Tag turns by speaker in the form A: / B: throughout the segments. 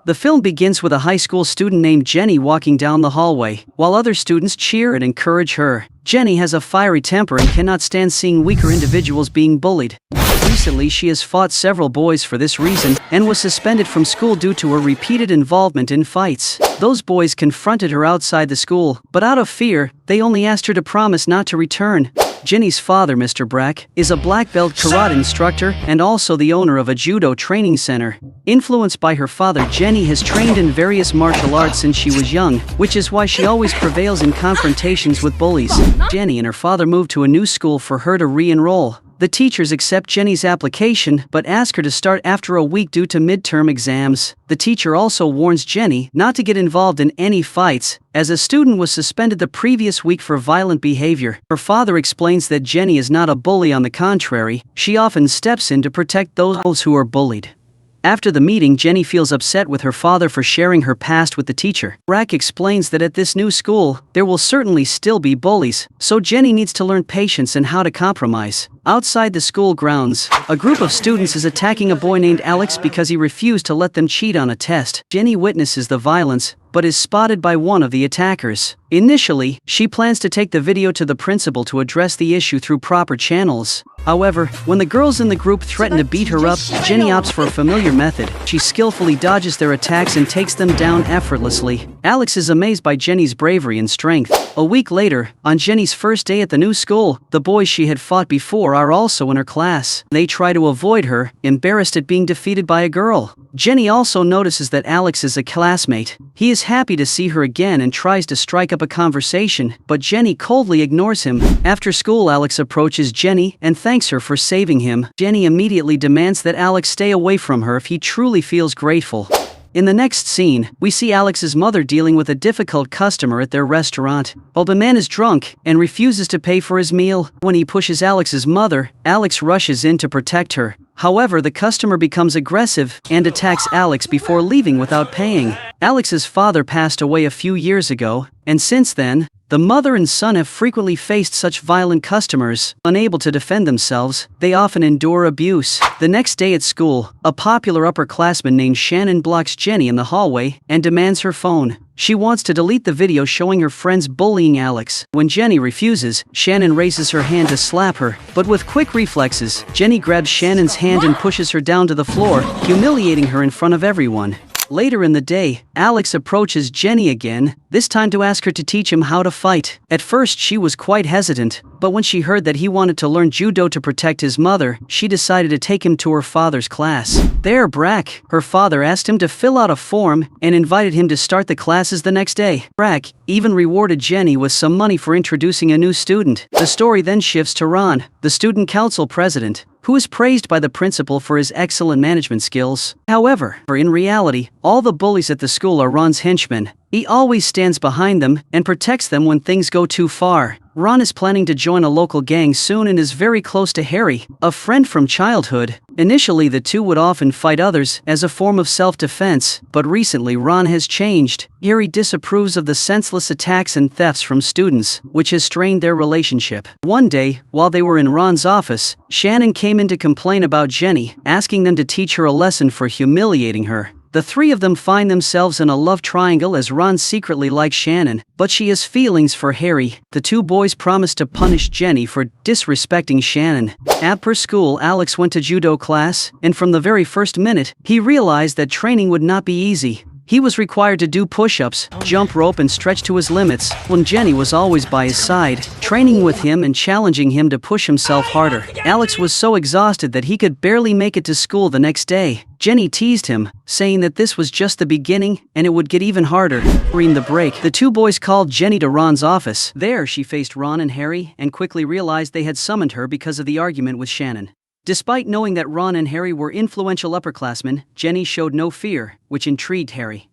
A: The film begins with a high school student named Jenny walking down the hallway, while other students cheer and encourage her. Jenny has a fiery temper and cannot stand seeing weaker individuals being bullied. Recently, she has fought several boys for this reason and was suspended from school due to her repeated involvement in fights. Those boys confronted her outside the school, but out of fear, they only asked her to promise not to return. Jenny's father, Mr. Brack, is a black belt karate instructor and also the owner of a judo training center. Influenced by her father, Jenny has trained in various martial arts since she was young, which is why she always prevails in confrontations with bullies. Jenny and her father moved to a new school for her to re-enroll. The teachers accept Jenny's application but ask her to start after a week due to midterm exams. The teacher also warns Jenny not to get involved in any fights, as a student was suspended the previous week for violent behavior. Her father explains that Jenny is not a bully, on the contrary, she often steps in to protect those who are bullied. After the meeting, Jenny feels upset with her father for sharing her past with the teacher. Brack explains that at this new school, there will certainly still be bullies, so Jenny needs to learn patience and how to compromise. Outside the school grounds, a group of students is attacking a boy named Alex because he refused to let them cheat on a test. Jenny witnesses the violence, but is spotted by one of the attackers. Initially, she plans to take the video to the principal to address the issue through proper channels. However, when the girls in the group threaten to beat her up, Jenny opts for a familiar method. She skillfully dodges their attacks and takes them down effortlessly. Alex is amazed by Jenny's bravery and strength. A week later, on Jenny's first day at the new school, the boys she had fought before are also in her class. They try to avoid her, embarrassed at being defeated by a girl. Jenny also notices that Alex is a classmate. He is happy to see her again and tries to strike up a conversation, but Jenny coldly ignores him. After school, Alex approaches Jenny and thanks her for saving him. Jenny immediately demands that Alex stay away from her if he truly feels grateful. In the next scene, we see Alex's mother dealing with a difficult customer at their restaurant. While the man is drunk and refuses to pay for his meal, when he pushes Alex's mother, Alex rushes in to protect her. However, the customer becomes aggressive and attacks Alex before leaving without paying. Alex's father passed away a few years ago, and since then, the mother and son have frequently faced such violent customers. Unable to defend themselves, they often endure abuse. The next day at school, a popular upperclassman named Shannon blocks Jenny in the hallway and demands her phone. She wants to delete the video showing her friends bullying Alex. When Jenny refuses, Shannon raises her hand to slap her, but with quick reflexes, Jenny grabs Shannon's hand and pushes her down to the floor, humiliating her in front of everyone. Later in the day, Alex approaches Jenny again, this time to ask her to teach him how to fight. At first, she was quite hesitant, but when she heard that he wanted to learn judo to protect his mother, she decided to take him to her father's class. There, Brack, her father, asked him to fill out a form and invited him to start the classes the next day. Brack even rewarded Jenny with some money for introducing a new student. The story then shifts to Ron, the student council president, who is praised by the principal for his excellent management skills. However, in reality, all the bullies at the school are Ron's henchmen. He always stands behind them and protects them when things go too far. Ron is planning to join a local gang soon and is very close to Harry, a friend from childhood. Initially, the two would often fight others as a form of self-defense, but recently Ron has changed. Harry disapproves of the senseless attacks and thefts from students, which has strained their relationship. One day, while they were in Ron's office, Shannon came in to complain about Jenny, asking them to teach her a lesson for humiliating her. The three of them find themselves in a love triangle as Ron secretly likes Shannon, but she has feelings for Harry. The two boys promise to punish Jenny for disrespecting Shannon. At per school, Alex went to judo class, and from the very first minute, he realized that training would not be easy. He was required to do push-ups, jump rope and stretch to his limits, when Jenny was always by his side, training with him and challenging him to push himself harder. Alex was so exhausted that he could barely make it to school the next day. Jenny teased him, saying that this was just the beginning and it would get even harder. During the break, the two boys called Jenny to Ron's office. There, she faced Ron and Harry and quickly realized they had summoned her because of the argument with Shannon. Despite knowing that Ron and Harry were influential upperclassmen, Jenny showed no fear, which intrigued Harry.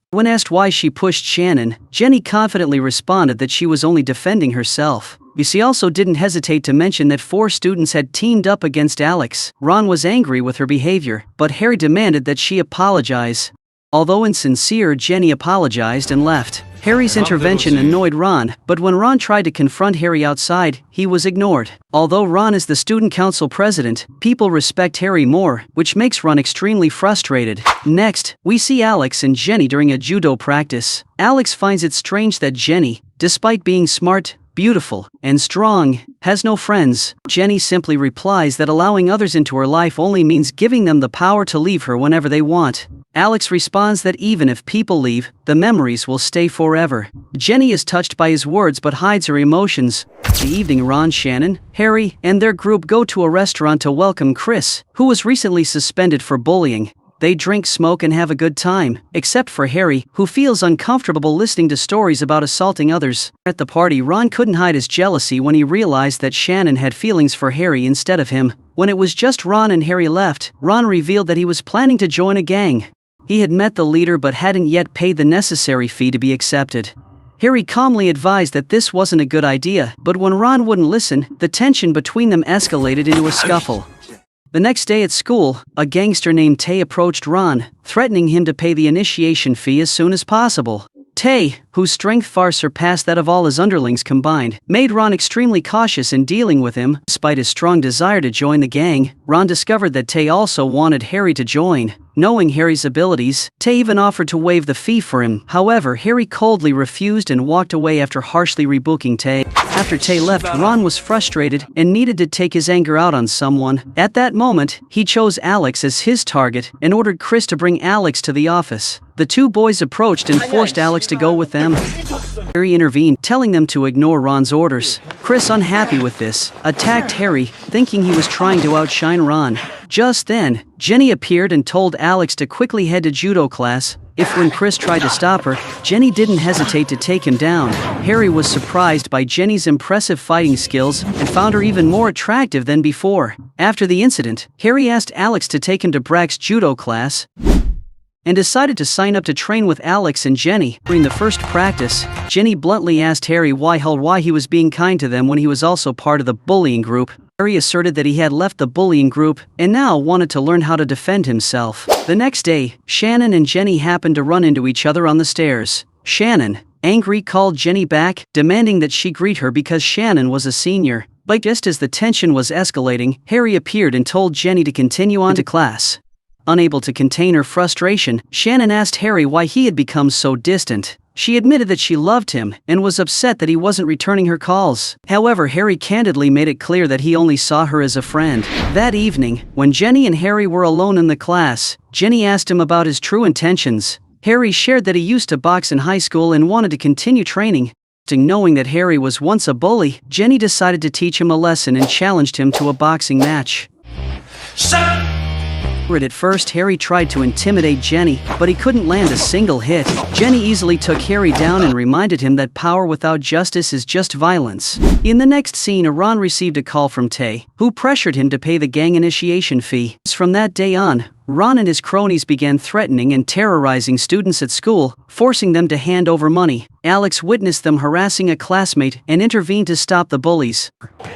A: When asked why she pushed Shannon, Jenny confidently responded that she was only defending herself. She also didn't hesitate to mention that 4 students had teamed up against Alex. Ron was angry with her behavior, but Harry demanded that she apologize. Although insincere, Jenny apologized and left. Harry's intervention annoyed Ron, but when Ron tried to confront Harry outside, he was ignored. Although Ron is the student council president, people respect Harry more, which makes Ron extremely frustrated. Next, we see Alex and Jenny during a judo practice. Alex finds it strange that Jenny, despite being smart, beautiful, and strong, has no friends. Jenny simply replies that allowing others into her life only means giving them the power to leave her whenever they want. Alex responds that even if people leave, the memories will stay forever. Jenny is touched by his words but hides her emotions. The evening, Ron, Shannon, Harry, and their group go to a restaurant to welcome Chris, who was recently suspended for bullying. They drink, smoke, and have a good time, except for Harry, who feels uncomfortable listening to stories about assaulting others. At the party, Ron couldn't hide his jealousy when he realized that Shannon had feelings for Harry instead of him. When it was just Ron and Harry left, Ron revealed that he was planning to join a gang. He had met the leader but hadn't yet paid the necessary fee to be accepted. Harry calmly advised that this wasn't a good idea, but when Ron wouldn't listen, the tension between them escalated into a scuffle. The next day at school, a gangster named Tay approached Ron, threatening him to pay the initiation fee as soon as possible. Tay, whose strength far surpassed that of all his underlings combined, made Ron extremely cautious in dealing with him. Despite his strong desire to join the gang, Ron discovered that Tay also wanted Harry to join. Knowing Harry's abilities, Tay even offered to waive the fee for him. However, Harry coldly refused and walked away after harshly rebuking Tay. After Tay left, Ron was frustrated and needed to take his anger out on someone. At that moment, he chose Alex as his target and ordered Chris to bring Alex to the office. The two boys approached and forced Alex to go with them. Harry intervened, telling them to ignore Ron's orders. Chris, unhappy with this, attacked Harry, thinking he was trying to outshine Ron. Just then, Jenny appeared and told Alex to quickly head to judo class. When Chris tried to stop her, Jenny didn't hesitate to take him down. Harry was surprised by Jenny's impressive fighting skills and found her even more attractive than before. After the incident, Harry asked Alex to take him to Brack's judo class and decided to sign up to train with Alex and Jenny. During the first practice, Jenny bluntly asked Harry why he was being kind to them when he was also part of the bullying group. Harry asserted that he had left the bullying group and now wanted to learn how to defend himself. The next day, Shannon and Jenny happened to run into each other on the stairs. Shannon, angry, called Jenny back, demanding that she greet her because Shannon was a senior. But just as the tension was escalating, Harry appeared and told Jenny to continue on to class. Unable to contain her frustration, Shannon asked Harry why he had become so distant. She admitted that she loved him and was upset that he wasn't returning her calls. However, Harry candidly made it clear that he only saw her as a friend. That evening, when Jenny and Harry were alone in the class, Jenny asked him about his true intentions. Harry shared that he used to box in high school and wanted to continue training. Knowing that Harry was once a bully, Jenny decided to teach him a lesson and challenged him to a boxing match. At first, Harry tried to intimidate Jenny, but he couldn't land a single hit. Jenny easily took Harry down and reminded him that power without justice is just violence. In the next scene, Ron received a call from Tay, who pressured him to pay the gang initiation fee. From that day on, Ron and his cronies began threatening and terrorizing students at school, forcing them to hand over money. Alex witnessed them harassing a classmate and intervened to stop the bullies.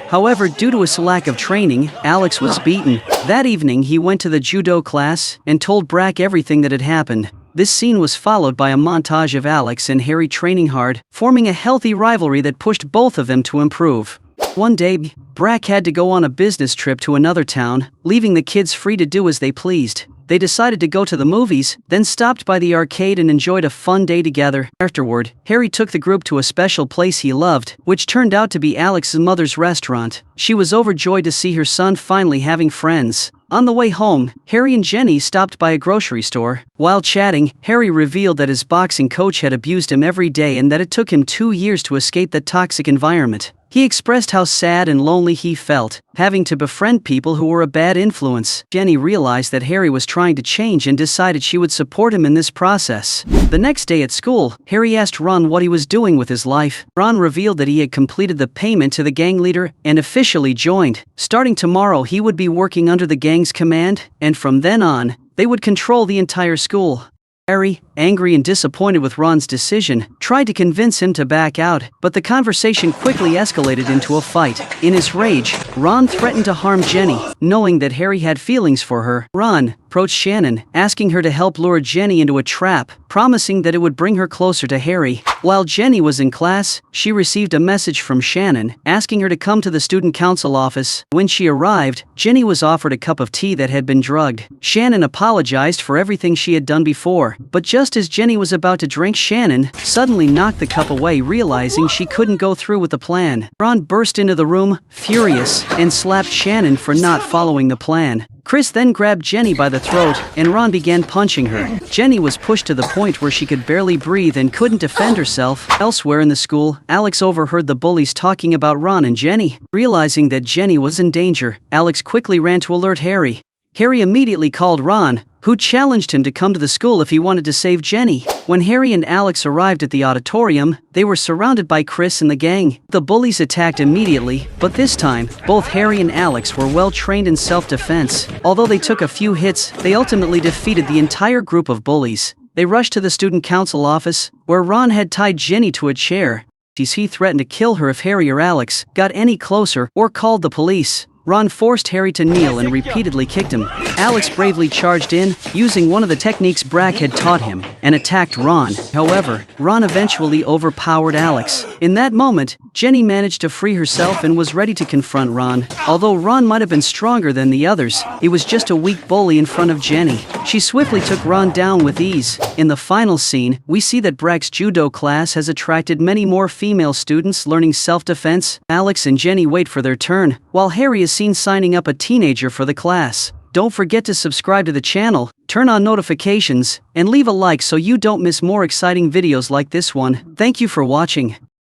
A: However, due to his lack of training, Alex was beaten. That evening, he went to the judo class and told Brack everything that had happened. This scene was followed by a montage of Alex and Harry training hard, forming a healthy rivalry that pushed both of them to improve. One day, Brack had to go on a business trip to another town, leaving the kids free to do as they pleased. They decided to go to the movies, then stopped by the arcade and enjoyed a fun day together. Afterward, Harry took the group to a special place he loved, which turned out to be Alex's mother's restaurant. She was overjoyed to see her son finally having friends. On the way home, Harry and Jenny stopped by a grocery store. While chatting, Harry revealed that his boxing coach had abused him every day and that it took him 2 years to escape that toxic environment. He expressed how sad and lonely he felt, having to befriend people who were a bad influence. Jenny realized that Harry was trying to change and decided she would support him in this process. The next day at school, Harry asked Ron what he was doing with his life. Ron revealed that he had completed the payment to the gang leader and officially joined. Starting tomorrow, he would be working under the gang's command, and from then on, they would control the entire school. Harry, angry and disappointed with Ron's decision, tried to convince him to back out, but the conversation quickly escalated into a fight. In his rage, Ron threatened to harm Jenny. Knowing that Harry had feelings for her, Ron approached Shannon, asking her to help lure Jenny into a trap, promising that it would bring her closer to Harry. While Jenny was in class, she received a message from Shannon, asking her to come to the student council office. When she arrived, Jenny was offered a cup of tea that had been drugged. Shannon apologized for everything she had done before, but just as Jenny was about to drink, Shannon suddenly knocked the cup away, realizing she couldn't go through with the plan. Ron burst into the room, furious, and slapped Shannon for not following the plan. Chris then grabbed Jenny by the throat, and Ron began punching her. Jenny was pushed to the point where she could barely breathe and couldn't defend herself. Elsewhere in the school, Alex overheard the bullies talking about Ron and Jenny. Realizing that Jenny was in danger, Alex quickly ran to alert Harry. Harry immediately called Ron, who challenged him to come to the school if he wanted to save Jenny. When Harry and Alex arrived at the auditorium, they were surrounded by Chris and the gang. The bullies attacked immediately, but this time, both Harry and Alex were well trained in self-defense. Although they took a few hits, they ultimately defeated the entire group of bullies. They rushed to the student council office, where Ron had tied Jenny to a chair. He threatened to kill her if Harry or Alex got any closer or called the police. Ron forced Harry to kneel and repeatedly kicked him. Alex bravely charged in, using one of the techniques Brack had taught him, and attacked Ron. However, Ron eventually overpowered Alex. In that moment, Jenny managed to free herself and was ready to confront Ron. Although Ron might have been stronger than the others, he was just a weak bully in front of Jenny. She swiftly took Ron down with ease. In the final scene, we see that Brack's judo class has attracted many more female students learning self-defense. Alex and Jenny wait for their turn, while Harry is seen signing up a teenager for the class. Don't forget to subscribe to the channel, turn on notifications, and leave a like so you don't miss more exciting videos like this one. Thank you for watching.